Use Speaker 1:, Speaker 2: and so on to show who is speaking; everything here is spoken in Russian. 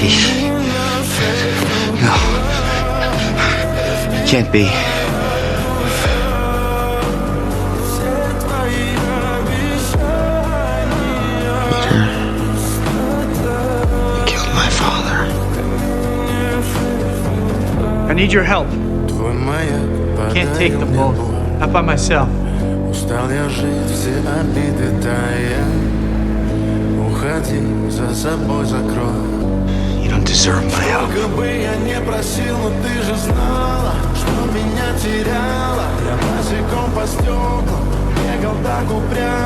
Speaker 1: No. It can't be. Peter, you killed my father.
Speaker 2: I need your help. Can't take them both. Not by myself.
Speaker 3: Устал я жить, все обиды тая. Уходи, за собой закрой.
Speaker 1: You don't deserve my help.
Speaker 3: Сколько бы я не просил, но ты же знала, что меня теряла. Я босиком по стеклам бегал так упрямо.